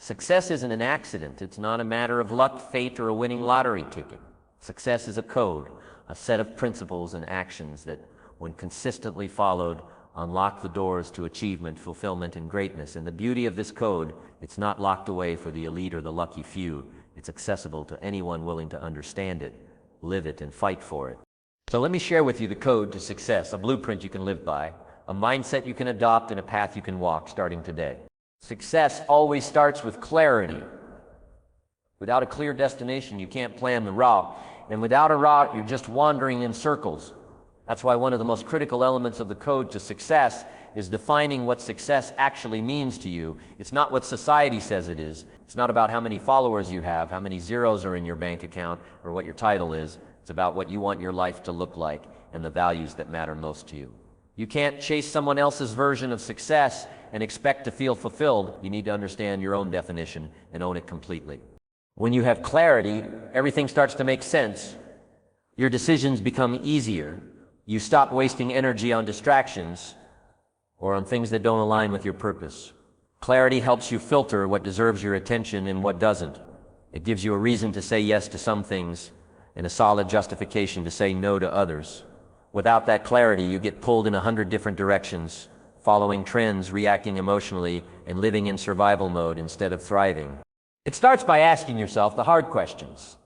Success isn't an accident. It's not a matter of luck, fate, or a winning lottery ticket. Success is a code, a set of principles and actions that, when consistently followed, unlock the doors to achievement, fulfillment, and greatness. And the beauty of this code, it's not locked away for the elite or the lucky few. It's accessible to anyone willing to understand it, live it, and fight for it. So let me share with you the code to success, a blueprint you can live by, a mindset you can adopt, and a path you can walk starting today. Success always starts with clarity. Without a clear destination, you can't plan the route. And without a route, you're just wandering in circles. That's why one of the most critical elements of the code to success is defining what success actually means to you. It's not what society says it is. It's not about how many followers you have, how many zeros are in your bank account, or what your title is. It's about what you want your life to look like and the values that matter most to you. You can't chase someone else's version of success and expect to feel fulfilled. You need to understand your own definition and own it completely. When you have clarity, everything starts to make sense. Your decisions become easier. You stop wasting energy on distractions or on things that don't align with your purpose. Clarity helps you filter what deserves your attention and what doesn't. It gives you a reason to say yes to some things and a solid justification to say no to others. Without that clarity, you get pulled in 100 different directions, following trends, reacting emotionally, and living in survival mode instead of thriving. It starts by asking yourself the hard questions.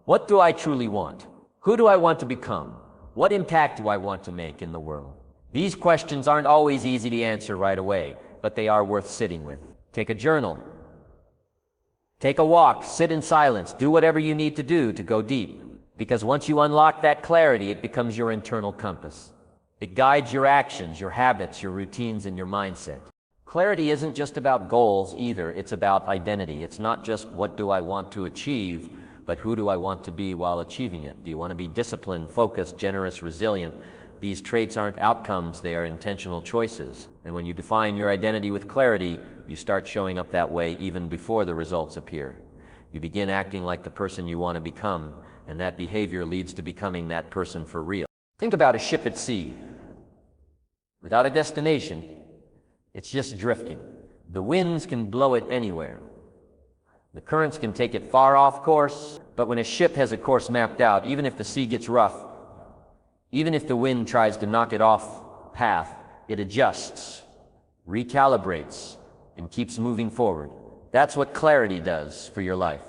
What do I truly want? Who do I want to become? What impact do I want to make in the world? These questions aren't always easy to answer right away, but they are worth sitting with. Take a journal. Take a walk, sit in silence, do whatever you need to do to go deep. Because once you unlock that clarity, it becomes your internal compass. It guides your actions, your habits, your routines, and your mindset. Clarity isn't just about goals either, it's about identity. It's not just what do I want to achieve, but who do I want to be while achieving it? Do you want to be disciplined, focused, generous, resilient? These traits aren't outcomes, they are intentional choices. And when you define your identity with clarity, you start showing up that way even before the results appear. You begin acting like the person you want to become, and that behavior leads to becoming that person for real. Think about a ship at sea. Without a destination, it's just drifting. The winds can blow it anywhere. The currents can take it far off course, but when a ship has a course mapped out, even if the sea gets rough, even if the wind tries to knock it off path, it adjusts, recalibrates, and keeps moving forward. That's what clarity does for your life.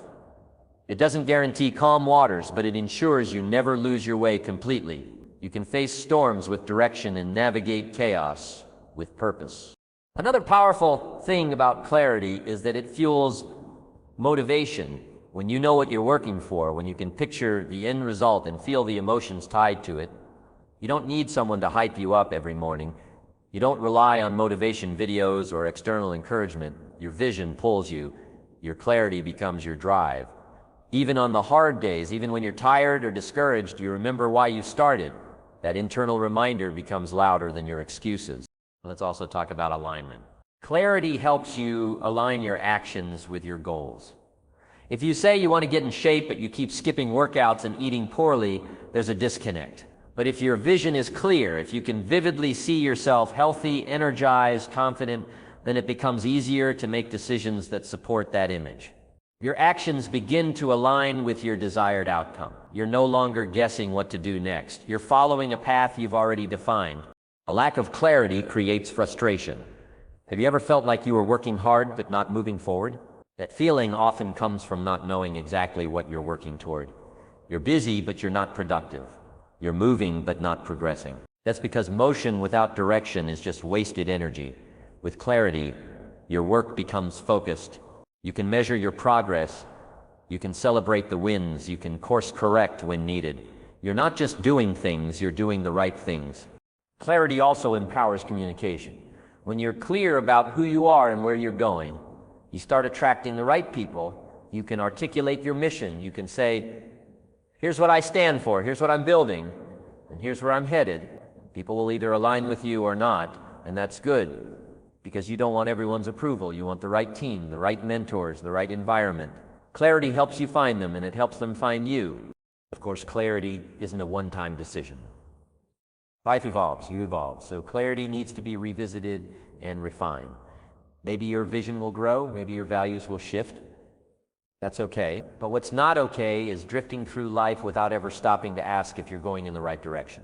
It doesn't guarantee calm waters, but it ensures you never lose your way completely. You can face storms with direction and navigate chaos with purpose. Another powerful thing about clarity is that it fuels motivation. When you know what you're working for, when you can picture the end result and feel the emotions tied to it, you don't need someone to hype you up every morning. You don't rely on motivation videos or external encouragement. Your vision pulls you. Your clarity becomes your drive. Even on the hard days, even when you're tired or discouraged, you remember why you started. That internal reminder becomes louder than your excuses. Let's also talk about alignment. Clarity helps you align your actions with your goals. If you say you want to get in shape, but you keep skipping workouts and eating poorly, there's a disconnect. But if your vision is clear, if you can vividly see yourself healthy, energized, confident, then it becomes easier to make decisions that support that image. Your actions begin to align with your desired outcome. You're no longer guessing what to do next. You're following a path you've already defined. A lack of clarity creates frustration. Have you ever felt like you were working hard but not moving forward? That feeling often comes from not knowing exactly what you're working toward. You're busy, but you're not productive. You're moving, but not progressing. That's because motion without direction is just wasted energy. With clarity, your work becomes focused. You can measure your progress. You can celebrate the wins. You can course correct when needed. You're not just doing things, you're doing the right things. Clarity also empowers communication. When you're clear about who you are and where you're going, you start attracting the right people. You can articulate your mission. You can say, here's what I stand for, here's what I'm building, and here's where I'm headed. People will either align with you or not, and that's good, because you don't want everyone's approval. You want the right team, the right mentors, the right environment. Clarity helps you find them, and it helps them find you. Of course, clarity isn't a one-time decision. Life evolves, you evolve, so clarity needs to be revisited and refined. Maybe your vision will grow, maybe your values will shift. That's okay. But what's not okay is drifting through life without ever stopping to ask if you're going in the right direction.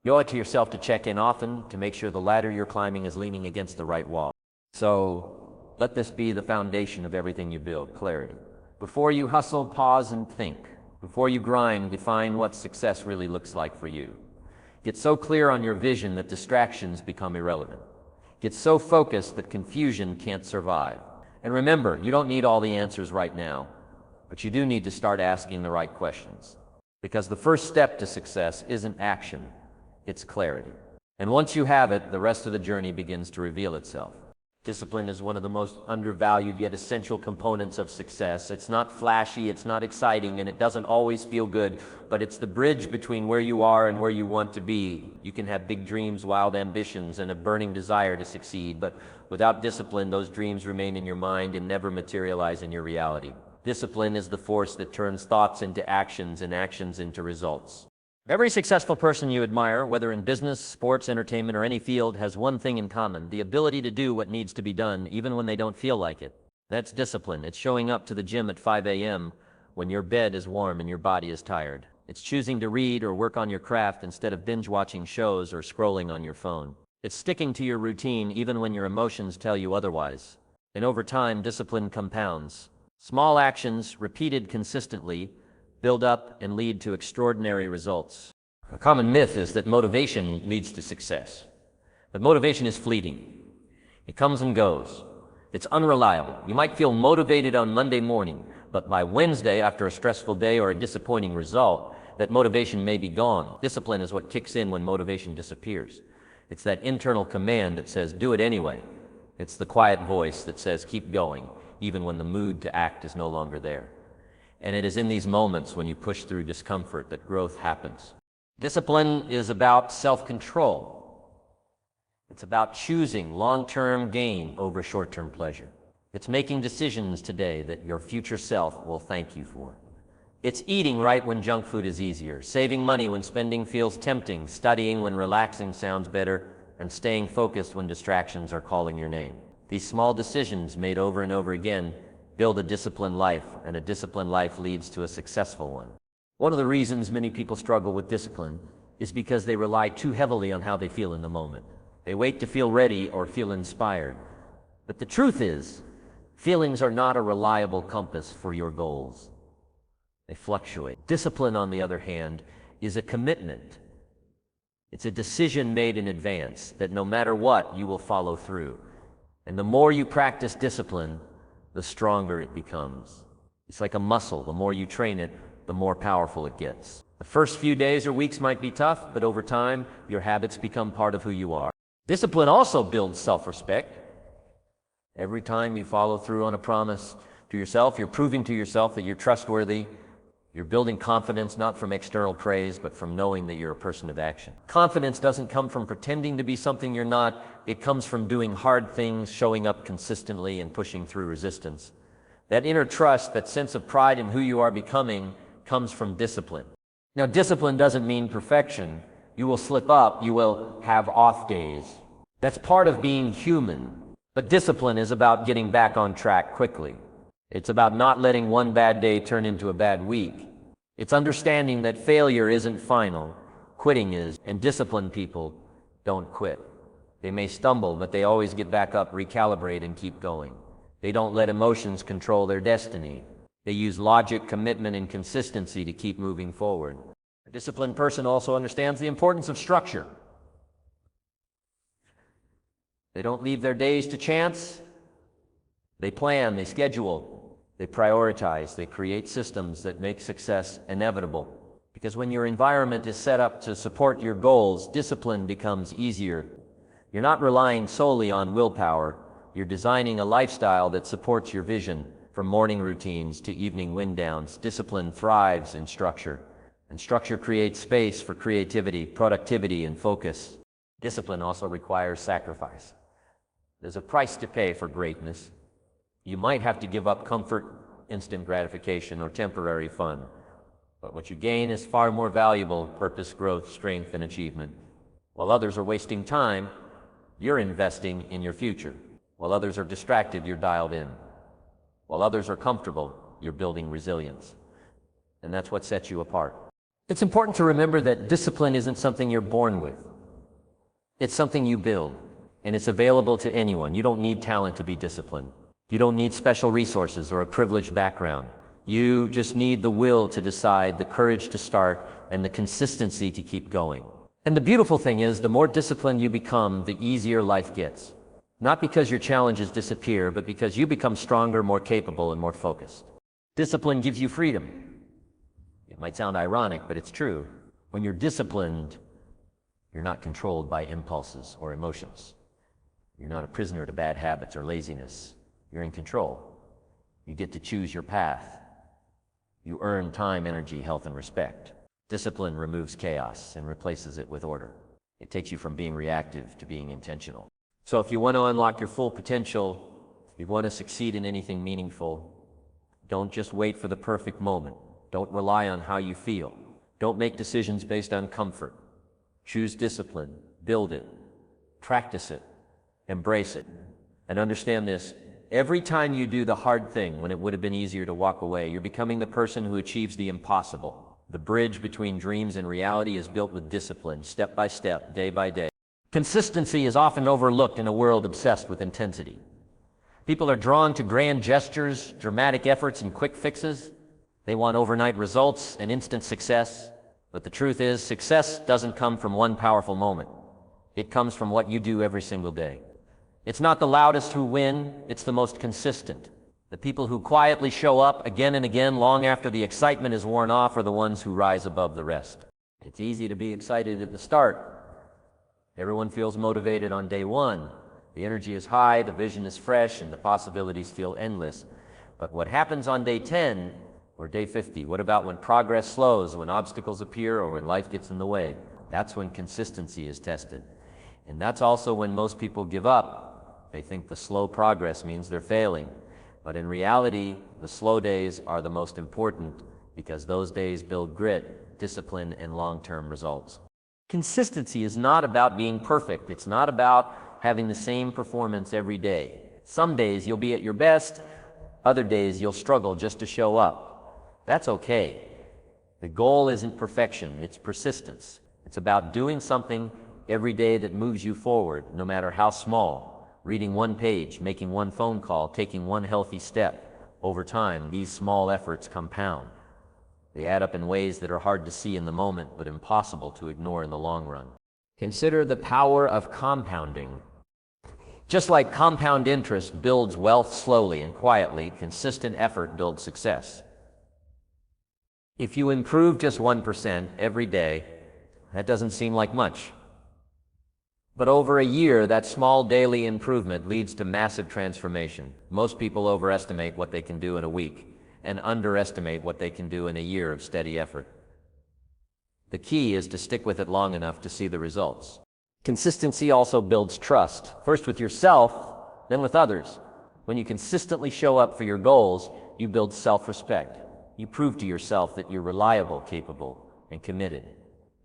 You owe it to yourself to check in often to make sure the ladder you're climbing is leaning against the right wall. So let this be the foundation of everything you build, clarity. Before you hustle, pause and think. Before you grind, define what success really looks like for you. Get so clear on your vision that distractions become irrelevant. Get so focused that confusion can't survive. And remember, you don't need all the answers right now, but you do need to start asking the right questions. Because the first step to success isn't action, it's clarity. And once you have it, the rest of the journey begins to reveal itself. Discipline is one of the most undervalued yet essential components of success. It's not flashy, it's not exciting, and it doesn't always feel good, but it's the bridge between where you are and where you want to be. You can have big dreams, wild ambitions, and a burning desire to succeed, but without discipline, those dreams remain in your mind and never materialize in your reality. Discipline is the force that turns thoughts into actions and actions into results. Every successful person you admire, whether in business, sports, entertainment, or any field, has one thing in common: the ability to do what needs to be done, even when they don't feel like it. That's discipline. It's showing up to the gym at 5 a.m. when your bed is warm and your body is tired. It's choosing to read or work on your craft instead of binge-watching shows or scrolling on your phone. It's sticking to your routine even when your emotions tell you otherwise. And over time, discipline compounds. Small actions, repeated consistently, build up and lead to extraordinary results. A common myth is that motivation leads to success. But motivation is fleeting. It comes and goes. It's unreliable. You might feel motivated on Monday morning, but by Wednesday, after a stressful day or a disappointing result, that motivation may be gone. Discipline is what kicks in when motivation disappears. It's that internal command that says, do it anyway. It's the quiet voice that says, keep going, even when the mood to act is no longer there. And it is in these moments when you push through discomfort that growth happens. Discipline is about self-control. It's about choosing long-term gain over short-term pleasure. It's making decisions today that your future self will thank you for. It's eating right when junk food is easier, saving money when spending feels tempting, studying when relaxing sounds better, and staying focused when distractions are calling your name. These small decisions made over and over again build a disciplined life, and a disciplined life leads to a successful one. One of the reasons many people struggle with discipline is because they rely too heavily on how they feel in the moment. They wait to feel ready or feel inspired. But the truth is, feelings are not a reliable compass for your goals. They fluctuate. Discipline, on the other hand, is a commitment. It's a decision made in advance that no matter what, you will follow through. And the more you practice discipline, the stronger it becomes. It's like a muscle. The more you train it, the more powerful it gets. The first few days or weeks might be tough, but over time, your habits become part of who you are. Discipline also builds self-respect. Every time you follow through on a promise to yourself, you're proving to yourself that you're trustworthy. You're building confidence not from external praise, but from knowing that you're a person of action. Confidence doesn't come from pretending to be something you're not. It comes from doing hard things, showing up consistently, and pushing through resistance. That inner trust, that sense of pride in who you are becoming, comes from discipline. Now, discipline doesn't mean perfection. You will slip up. You will have off days. That's part of being human. But discipline is about getting back on track quickly. It's about not letting one bad day turn into a bad week. It's understanding that failure isn't final, quitting is, and disciplined people don't quit. They may stumble, but they always get back up, recalibrate, and keep going. They don't let emotions control their destiny. They use logic, commitment, and consistency to keep moving forward. A disciplined person also understands the importance of structure. They don't leave their days to chance. They plan, they schedule, they prioritize, they create systems that make success inevitable. Because when your environment is set up to support your goals, discipline becomes easier. You're not relying solely on willpower. You're designing a lifestyle that supports your vision. From morning routines to evening wind downs, discipline thrives in structure. And structure creates space for creativity, productivity, and focus. Discipline also requires sacrifice. There's a price to pay for greatness. You might have to give up comfort, instant gratification, or temporary fun. But what you gain is far more valuable: purpose, growth, strength, and achievement. While others are wasting time, you're investing in your future. While others are distracted, you're dialed in. While others are comfortable, you're building resilience. And that's what sets you apart. It's important to remember that discipline isn't something you're born with. It's something you build, and it's available to anyone. You don't need talent to be disciplined. You don't need special resources or a privileged background. You just need the will to decide, the courage to start, and the consistency to keep going. And the beautiful thing is, the more disciplined you become, the easier life gets. Not because your challenges disappear, but because you become stronger, more capable, and more focused. Discipline gives you freedom. It might sound ironic, but it's true. When you're disciplined, you're not controlled by impulses or emotions. You're not a prisoner to bad habits or laziness. You're in control. You get to choose your path. You earn time, energy, health, and respect. Discipline removes chaos and replaces it with order. It takes you from being reactive to being intentional. So if you want to unlock your full potential, if you want to succeed in anything meaningful, don't just wait for the perfect moment. Don't rely on how you feel. Don't make decisions based on comfort. Choose discipline, build it, practice it, embrace it. And understand this, every time you do the hard thing when it would have been easier to walk away, you're becoming the person who achieves the impossible. The bridge between dreams and reality is built with discipline, step by step, day by day. Consistency is often overlooked in a world obsessed with intensity. People are drawn to grand gestures, dramatic efforts, and quick fixes. They want overnight results and instant success. But the truth is, success doesn't come from one powerful moment. It comes from what you do every single day. It's not the loudest who win, it's the most consistent. The people who quietly show up again and again long after the excitement is worn off are the ones who rise above the rest. It's easy to be excited at the start. Everyone feels motivated on day one. The energy is high, the vision is fresh, and the possibilities feel endless. But what happens on day 10 or day 50? What about when progress slows, when obstacles appear, or when life gets in the way? That's when consistency is tested. And that's also when most people give up. They think the slow progress means they're failing. But in reality, the slow days are the most important because those days build grit, discipline, and long-term results. Consistency is not about being perfect. It's not about having the same performance every day. Some days you'll be at your best, other days you'll struggle just to show up. That's okay. The goal isn't perfection, it's persistence. It's about doing something every day that moves you forward, no matter how small. Reading one page, making one phone call, taking one healthy step. Over time, these small efforts compound. They add up in ways that are hard to see in the moment, but impossible to ignore in the long run. Consider the power of compounding. Just like compound interest builds wealth slowly and quietly, consistent effort builds success. If you improve just 1% every day, that doesn't seem like much. But over a year, that small daily improvement leads to massive transformation. Most people overestimate what they can do in a week and underestimate what they can do in a year of steady effort. The key is to stick with it long enough to see the results. Consistency also builds trust, first with yourself, then with others. When you consistently show up for your goals, you build self-respect. You prove to yourself that you're reliable, capable, and committed.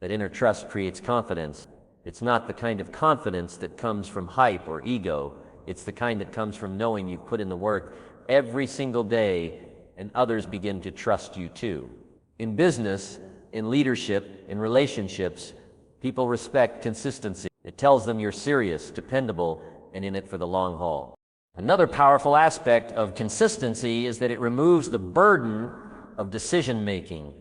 That inner trust creates confidence. It's not the kind of confidence that comes from hype or ego. It's the kind that comes from knowing you've put in the work every single day and others begin to trust you too. In business, in leadership, in relationships, people respect consistency. It tells them you're serious, dependable, and in it for the long haul. Another powerful aspect of consistency is that it removes the burden of decision making.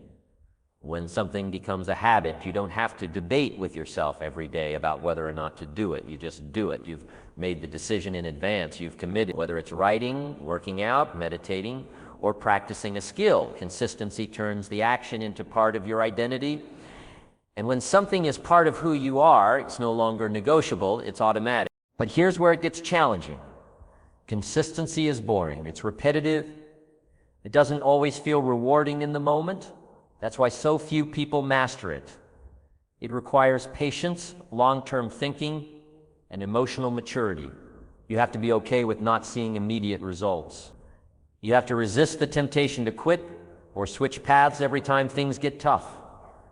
When something becomes a habit, you don't have to debate with yourself every day about whether or not to do it. You just do it. You've made the decision in advance. You've committed. Whether it's writing, working out, meditating, or practicing a skill, consistency turns the action into part of your identity. And when something is part of who you are, it's no longer negotiable, it's automatic. But here's where it gets challenging. Consistency is boring. It's repetitive. It doesn't always feel rewarding in the moment. That's why so few people master it. It requires patience, long-term thinking, and emotional maturity. You have to be okay with not seeing immediate results. You have to resist the temptation to quit or switch paths every time things get tough.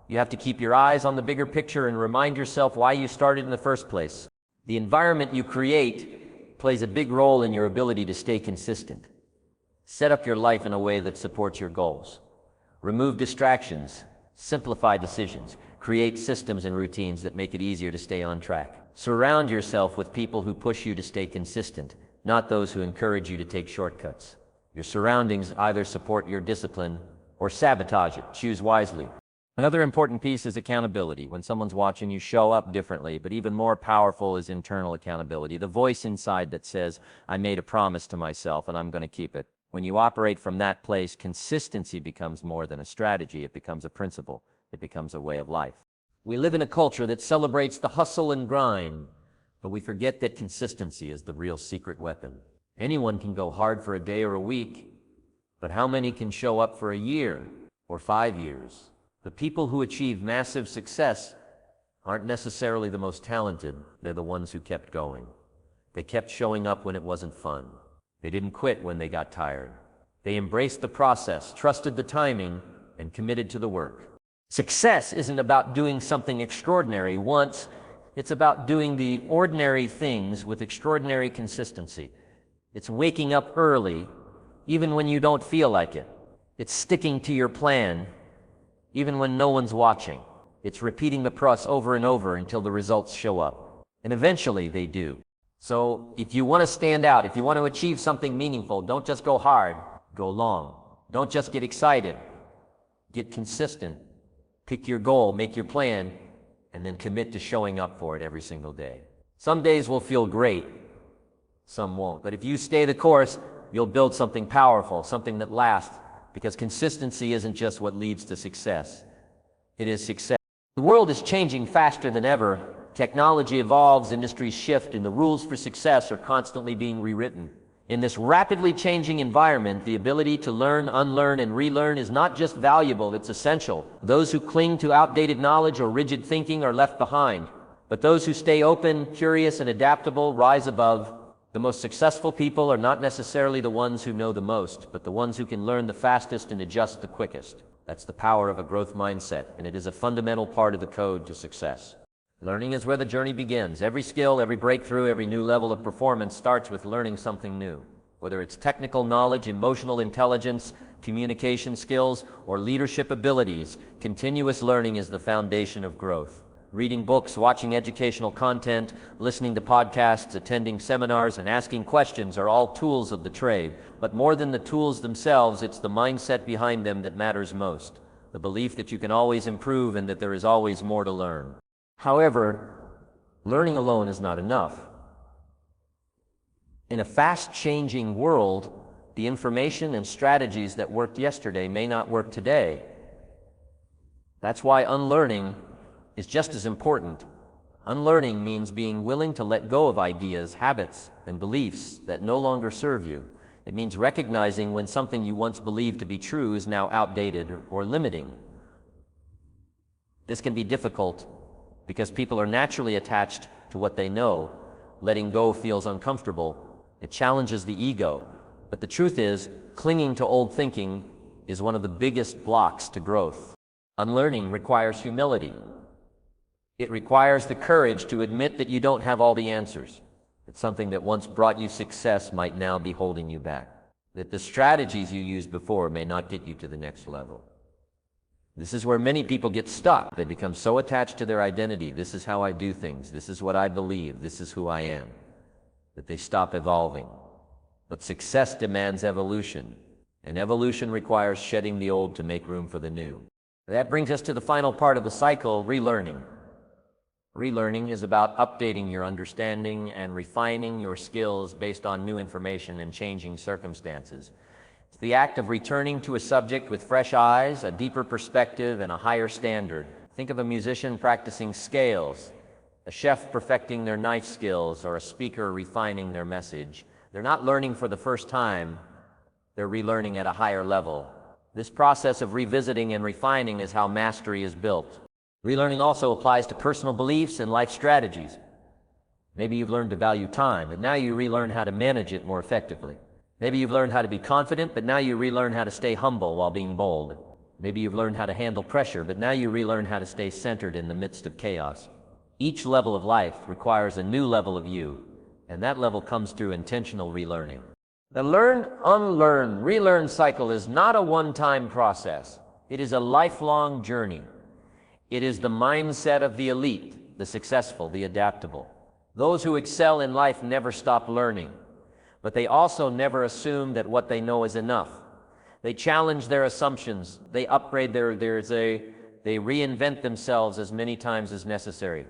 You have to keep your eyes on the bigger picture and remind yourself why you started in the first place. The environment you create plays a big role in your ability to stay consistent. Set up your life in a way that supports your goals. Remove distractions, simplify decisions, create systems and routines that make it easier to stay on track. Surround yourself with people who push you to stay consistent, not those who encourage you to take shortcuts. Your surroundings either support your discipline or sabotage it. Choose wisely. Another important piece is accountability. When someone's watching you, show up differently, but even more powerful is internal accountability. The voice inside that says, I made a promise to myself and I'm going to keep it. When you operate from that place, consistency becomes more than a strategy. It becomes a principle. It becomes a way of life. We live in a culture that celebrates the hustle and grind, but we forget that consistency is the real secret weapon. Anyone can go hard for a day or a week, but how many can show up for a year or 5 years? The people who achieve massive success aren't necessarily the most talented. They're the ones who kept going. They kept showing up when it wasn't fun. They didn't quit when they got tired. They embraced the process, trusted the timing, and committed to the work. Success isn't about doing something extraordinary once. It's about doing the ordinary things with extraordinary consistency. It's waking up early, even when you don't feel like it. It's sticking to your plan, even when no one's watching. It's repeating the process over and over until the results show up. And eventually they do. So if you want to stand out, if you want to achieve something meaningful, don't just go hard, go long. Don't just get excited, get consistent. Pick your goal, make your plan, and then commit to showing up for it every single day. Some days will feel great, some won't. But if you stay the course, you'll build something powerful, something that lasts, because consistency isn't just what leads to success. It is success. The world is changing faster than ever. Technology evolves, industries shift, and the rules for success are constantly being rewritten. In this rapidly changing environment, the ability to learn, unlearn, and relearn is not just valuable, it's essential. Those who cling to outdated knowledge or rigid thinking are left behind, but those who stay open, curious, and adaptable rise above. The most successful people are not necessarily the ones who know the most, but the ones who can learn the fastest and adjust the quickest. That's the power of a growth mindset, and it is a fundamental part of the code to success. Learning is where the journey begins. Every skill, every breakthrough, every new level of performance starts with learning something new. Whether it's technical knowledge, emotional intelligence, communication skills, or leadership abilities, continuous learning is the foundation of growth. Reading books, watching educational content, listening to podcasts, attending seminars, and asking questions are all tools of the trade. But more than the tools themselves, it's the mindset behind them that matters most. The belief that you can always improve and that there is always more to learn. However, learning alone is not enough. In a fast-changing world, the information and strategies that worked yesterday may not work today. That's why unlearning is just as important. Unlearning means being willing to let go of ideas, habits, and beliefs that no longer serve you. It means recognizing when something you once believed to be true is now outdated or limiting. This can be difficult because people are naturally attached to what they know. Letting go feels uncomfortable. It challenges the ego. But the truth is, clinging to old thinking is one of the biggest blocks to growth. Unlearning requires humility. It requires the courage to admit that you don't have all the answers. That something that once brought you success might now be holding you back. That the strategies you used before may not get you to the next level. This is where many people get stuck. They become so attached to their identity. This is how I do things. This is what I believe. This is who I am. That they stop evolving. But success demands evolution. And evolution requires shedding the old to make room for the new. That brings us to the final part of the cycle, relearning. Relearning is about updating your understanding and refining your skills based on new information and changing circumstances. It's the act of returning to a subject with fresh eyes, a deeper perspective, and a higher standard. Think of a musician practicing scales, a chef perfecting their knife skills, or a speaker refining their message. They're not learning for the first time, they're relearning at a higher level. This process of revisiting and refining is how mastery is built. Relearning also applies to personal beliefs and life strategies. Maybe you've learned to value time, but now you relearn how to manage it more effectively. Maybe you've learned how to be confident, but now you relearn how to stay humble while being bold. Maybe you've learned how to handle pressure, but now you relearn how to stay centered in the midst of chaos. Each level of life requires a new level of you, And that level comes through intentional relearning. The learn, unlearn, relearn cycle is not a one-time process. It is a lifelong journey. It is the mindset of the elite, the successful, the adaptable. Those who excel in life never stop learning, but they also never assume that what they know is enough. They challenge their assumptions. They upgrade they reinvent themselves as many times as necessary.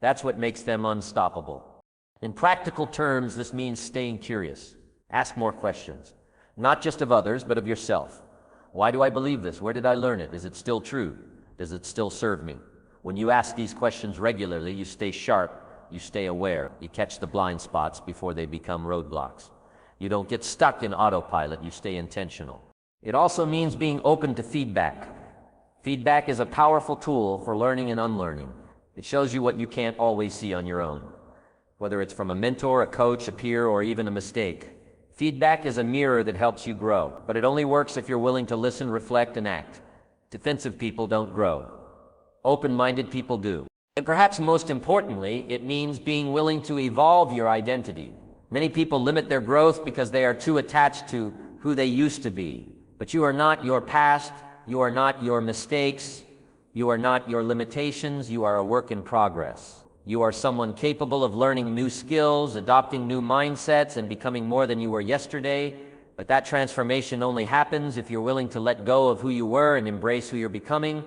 That's what makes them unstoppable. In practical terms, this means staying curious. Ask more questions, not just of others, but of yourself. Why do I believe this? Where did I learn it? Is it still true? Does it still serve me? When you ask these questions regularly, you stay sharp, you stay aware, you catch the blind spots before they become roadblocks. You don't get stuck in autopilot, you stay intentional. It also means being open to feedback. Feedback is a powerful tool for learning and unlearning. It shows you what you can't always see on your own. Whether it's from a mentor, a coach, a peer, or even a mistake. Feedback is a mirror that helps you grow, but it only works if you're willing to listen, reflect, and act. Defensive people don't grow. Open-minded people do. And perhaps most importantly, it means being willing to evolve your identity. Many people limit their growth because they are too attached to who they used to be. But you are not your past, you are not your mistakes, you are not your limitations, you are a work in progress. You are someone capable of learning new skills, adopting new mindsets, and becoming more than you were yesterday. But that transformation only happens if you're willing to let go of who you were and embrace who you're becoming.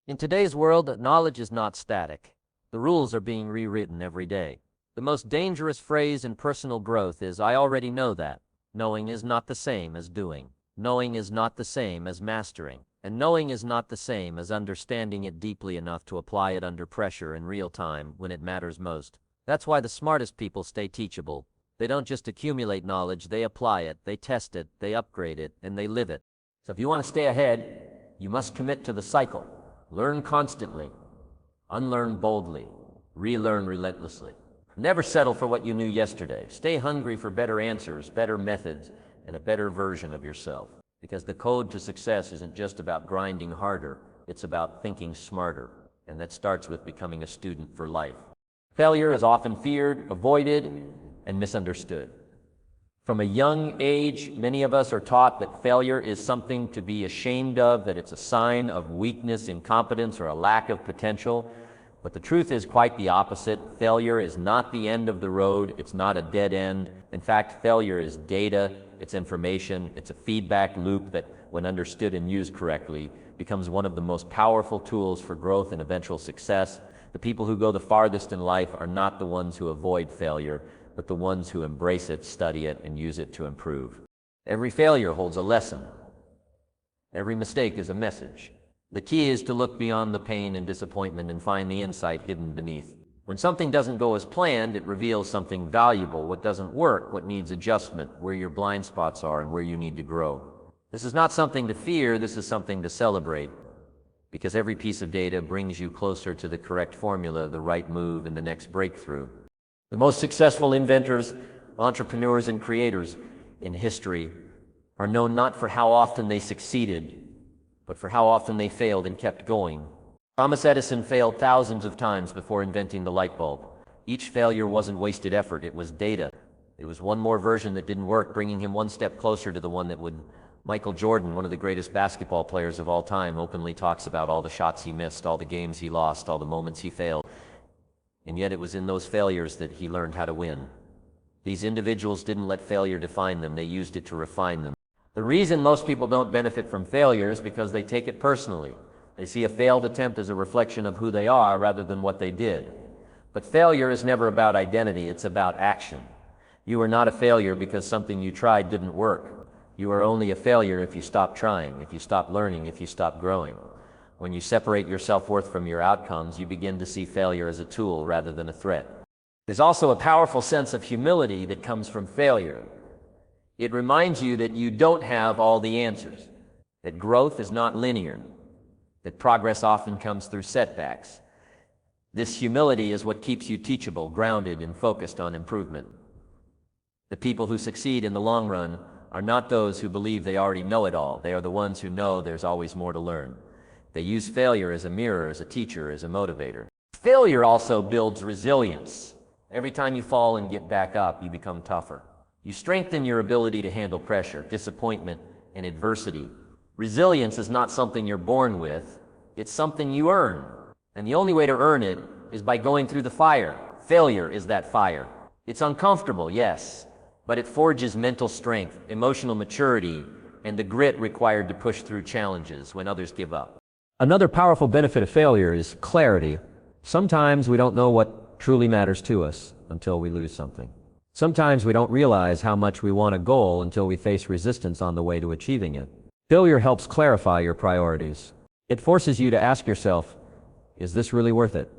In today's world, knowledge is not static. The rules are being rewritten every day. The most dangerous phrase in personal growth is, "I already know that." Knowing is not the same as doing. Knowing is not the same as mastering. And knowing is not the same as understanding it deeply enough to apply it under pressure in real time when it matters most. That's why the smartest people stay teachable. They don't just accumulate knowledge, they apply it, they test it, they upgrade it, and they live it. So if you want to stay ahead, you must commit to the cycle. Learn constantly, unlearn boldly, relearn relentlessly. Never settle for what you knew yesterday. Stay hungry for better answers, better methods, and a better version of yourself. Because the code to success isn't just about grinding harder, it's about thinking smarter. And that starts with becoming a student for life. Failure is often feared, avoided, and misunderstood. From a young age, many of us are taught that failure is something to be ashamed of, that it's a sign of weakness, incompetence, or a lack of potential. But the truth is quite the opposite. Failure is not the end of the road. It's not a dead end. In fact, failure is data, it's information, it's a feedback loop that, when understood and used correctly, becomes one of the most powerful tools for growth and eventual success. The people who go the farthest in life are not the ones who avoid failure, but the ones who embrace it, study it, and use it to improve. Every failure holds a lesson. Every mistake is a message. The key is to look beyond the pain and disappointment and find the insight hidden beneath. When something doesn't go as planned, it reveals something valuable, what doesn't work, what needs adjustment, where your blind spots are, and where you need to grow. This is not something to fear, this is something to celebrate, because every piece of data brings you closer to the correct formula, the right move, and the next breakthrough. The most successful inventors, entrepreneurs, and creators in history are known not for how often they succeeded, but for how often they failed and kept going. Thomas Edison failed thousands of times before inventing the light bulb. Each failure wasn't wasted effort, it was data. It was one more version that didn't work, bringing him one step closer to the one that would. Michael Jordan, one of the greatest basketball players of all time, openly talks about all the shots he missed, all the games he lost, all the moments he failed. And yet it was in those failures that he learned how to win. These individuals didn't let failure define them, they used it to refine them. The reason most people don't benefit from failure is because they take it personally. They see a failed attempt as a reflection of who they are rather than what they did. But failure is never about identity, it's about action. You are not a failure because something you tried didn't work. You are only a failure if you stop trying, if you stop learning, if you stop growing. When you separate your self-worth from your outcomes, you begin to see failure as a tool rather than a threat. There's also a powerful sense of humility that comes from failure. It reminds you that you don't have all the answers, that growth is not linear, that progress often comes through setbacks. This humility is what keeps you teachable, grounded, and focused on improvement. The people who succeed in the long run are not those who believe they already know it all. They are the ones who know there's always more to learn. They use failure as a mirror, as a teacher, as a motivator. Failure also builds resilience. Every time you fall and get back up, you become tougher. You strengthen your ability to handle pressure, disappointment, and adversity. Resilience is not something you're born with, it's something you earn. And the only way to earn it is by going through the fire. Failure is that fire. It's uncomfortable, yes, but it forges mental strength, emotional maturity, and the grit required to push through challenges when others give up. Another powerful benefit of failure is clarity. Sometimes we don't know what truly matters to us until we lose something. Sometimes we don't realize how much we want a goal until we face resistance on the way to achieving it. Failure helps clarify your priorities. It forces you to ask yourself, is this really worth it?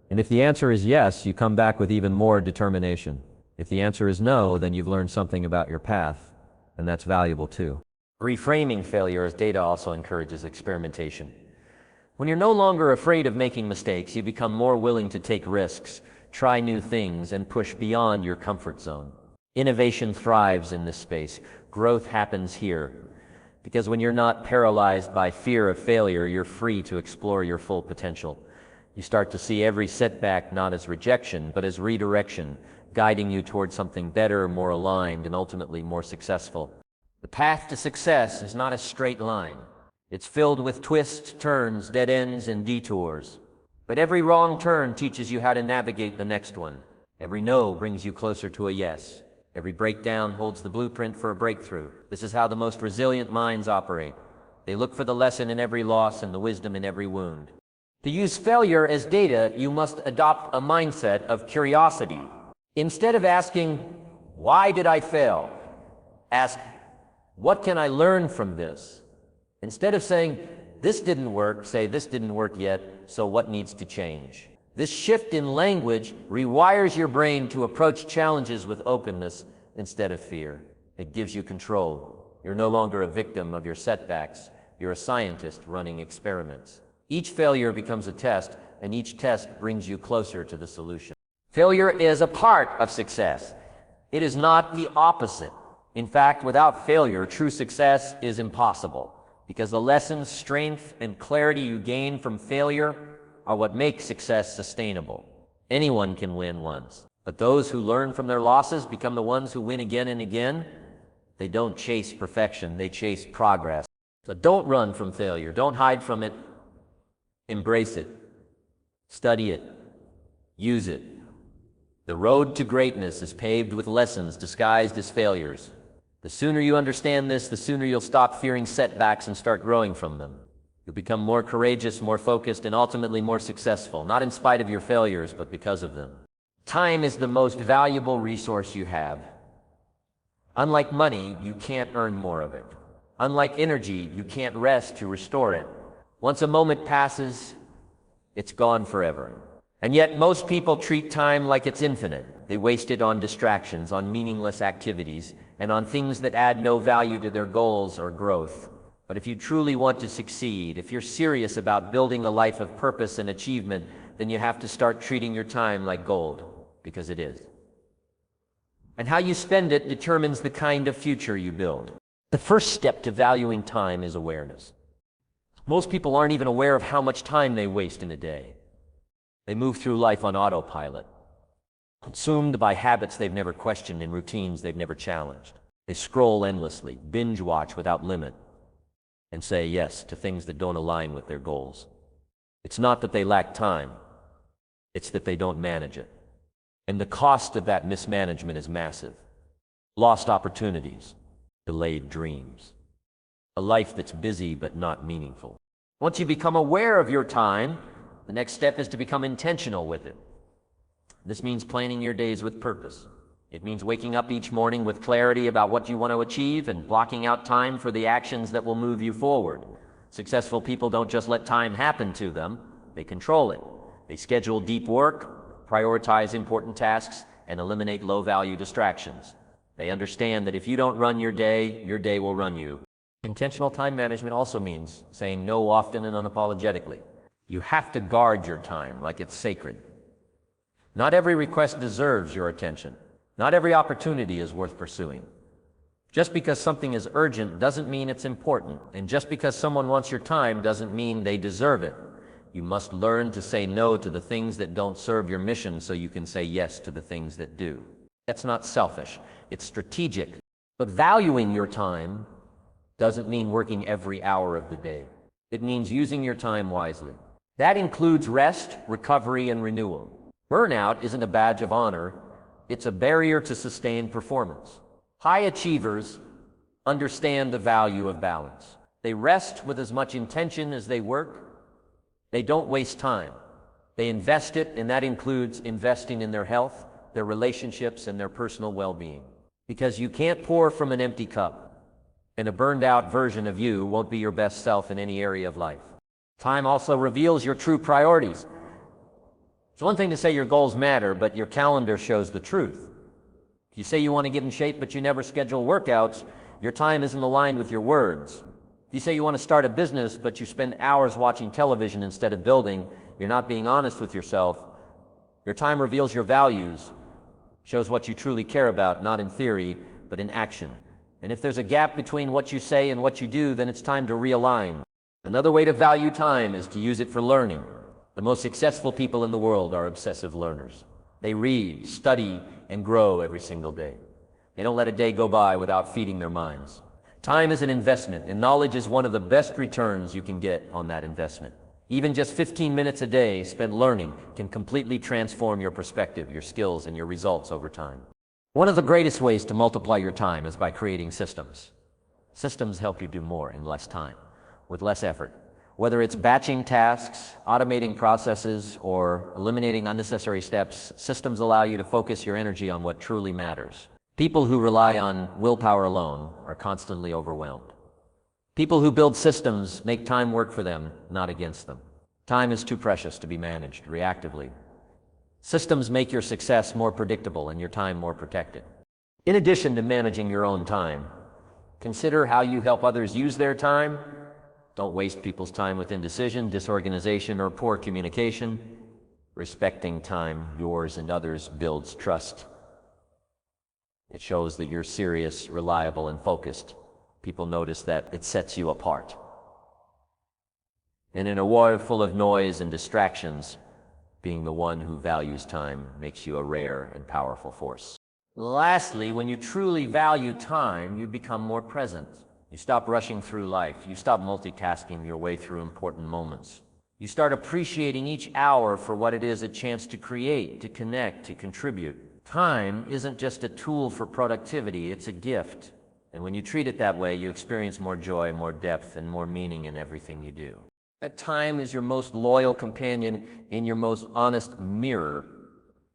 And if the answer is yes, you come back with even more determination. If the answer is no, then you've learned something about your path, and that's valuable too. Reframing failure as data also encourages experimentation. When you're no longer afraid of making mistakes, you become more willing to take risks, try new things, and push beyond your comfort zone. Innovation thrives in this space. Growth happens here. Because when you're not paralyzed by fear of failure, you're free to explore your full potential. You start to see every setback not as rejection, but as redirection, guiding you towards something better, more aligned, and ultimately more successful. The path to success is not a straight line. It's filled with twists, turns, dead ends, and detours. But every wrong turn teaches you how to navigate the next one. Every no brings you closer to a yes. Every breakdown holds the blueprint for a breakthrough. This is how the most resilient minds operate. They look for the lesson in every loss and the wisdom in every wound. To use failure as data, you must adopt a mindset of curiosity. Instead of asking, why did I fail? Ask, what can I learn from this? Instead of saying, this didn't work, say, this didn't work yet, so what needs to change? This shift in language rewires your brain to approach challenges with openness instead of fear. It gives you control. You're no longer a victim of your setbacks. You're a scientist running experiments. Each failure becomes a test, and each test brings you closer to the solution. Failure is a part of success. It is not the opposite. In fact, without failure, true success is impossible, because the lessons, strength, and clarity you gain from failure are what makes success sustainable. Anyone can win once, but those who learn from their losses become the ones who win again and again. They don't chase perfection, they chase progress. So don't run from failure, don't hide from it. Embrace it, study it, use it. The road to greatness is paved with lessons disguised as failures. The sooner you understand this, the sooner you'll stop fearing setbacks and start growing from them. You'll become more courageous, more focused, and ultimately more successful, not in spite of your failures, but because of them. Time is the most valuable resource you have. Unlike money, you can't earn more of it. Unlike energy, you can't rest to restore it. Once a moment passes, it's gone forever. And yet most people treat time like it's infinite. They waste it on distractions, on meaningless activities, and on things that add no value to their goals or growth. But if you truly want to succeed, if you're serious about building a life of purpose and achievement, then you have to start treating your time like gold, because it is. And how you spend it determines the kind of future you build. The first step to valuing time is awareness. Most people aren't even aware of how much time they waste in a day. They move through life on autopilot, consumed by habits they've never questioned and routines they've never challenged. They scroll endlessly, binge watch without limit, and say yes to things that don't align with their goals. It's not that they lack time, it's that they don't manage it. And the cost of that mismanagement is massive. Lost opportunities, delayed dreams, a life that's busy but not meaningful. Once you become aware of your time, the next step is to become intentional with it. This means planning your days with purpose. It means waking up each morning with clarity about what you want to achieve and blocking out time for the actions that will move you forward. Successful people don't just let time happen to them, they control it. They schedule deep work, prioritize important tasks, and eliminate low-value distractions. They understand that if you don't run your day will run you. Intentional time management also means saying no often and unapologetically. You have to guard your time like it's sacred. Not every request deserves your attention. Not every opportunity is worth pursuing. Just because something is urgent doesn't mean it's important, and just because someone wants your time doesn't mean they deserve it. You must learn to say no to the things that don't serve your mission so you can say yes to the things that do. That's not selfish, it's strategic. But valuing your time doesn't mean working every hour of the day. It means using your time wisely. That includes rest, recovery, and renewal. Burnout isn't a badge of honor, it's a barrier to sustained performance. High achievers understand the value of balance. They rest with as much intention as they work. They don't waste time. They invest it, and that includes investing in their health, their relationships, and their personal well-being. Because you can't pour from an empty cup, and a burned-out version of you won't be your best self in any area of life. Time also reveals your true priorities. It's one thing to say your goals matter, but your calendar shows the truth. If you say you want to get in shape, but you never schedule workouts, your time isn't aligned with your words. If you say you want to start a business, but you spend hours watching television instead of building, you're not being honest with yourself. Your time reveals your values, shows what you truly care about, not in theory, but in action. And if there's a gap between what you say and what you do, then it's time to realign. Another way to value time is to use it for learning. The most successful people in the world are obsessive learners. They read, study, and grow every single day. They don't let a day go by without feeding their minds. Time is an investment, and knowledge is one of the best returns you can get on that investment. Even just 15 minutes a day spent learning can completely transform your perspective, your skills, and your results over time. One of the greatest ways to multiply your time is by creating systems. Systems help you do more in less time, with less effort. Whether it's batching tasks, automating processes, or eliminating unnecessary steps, systems allow you to focus your energy on what truly matters. People who rely on willpower alone are constantly overwhelmed. People who build systems make time work for them, not against them. Time is too precious to be managed reactively. Systems make your success more predictable and your time more protected. In addition to managing your own time, consider how you help others use their time. Don't waste people's time with indecision, disorganization, or poor communication. Respecting time, yours and others, builds trust. It shows that you're serious, reliable, and focused. People notice that it sets you apart. And in a world full of noise and distractions, being the one who values time makes you a rare and powerful force. Lastly, when you truly value time, you become more present. You stop rushing through life. You stop multitasking your way through important moments. You start appreciating each hour for what it is, a chance to create, to connect, to contribute. Time isn't just a tool for productivity, it's a gift. And when you treat it that way, you experience more joy, more depth, and more meaning in everything you do. That time is your most loyal companion and your most honest mirror.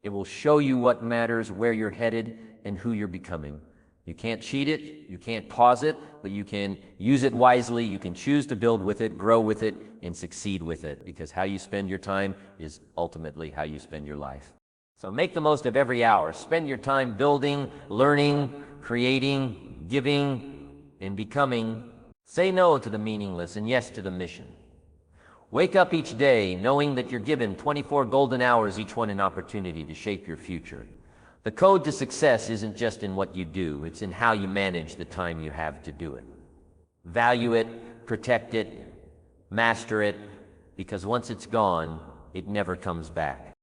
It will show you what matters, where you're headed, and who you're becoming. You can't cheat it, you can't pause it, but you can use it wisely. You can choose to build with it, grow with it, and succeed with it, because how you spend your time is ultimately how you spend your life. So make the most of every hour. Spend your time building, learning, creating, giving, and becoming. Say no to the meaningless and yes to the mission. Wake up each day knowing that you're given 24 golden hours, each one an opportunity to shape your future. The code to success isn't just in what you do, it's in how you manage the time you have to do it. Value it, protect it, master it, because once it's gone, it never comes back.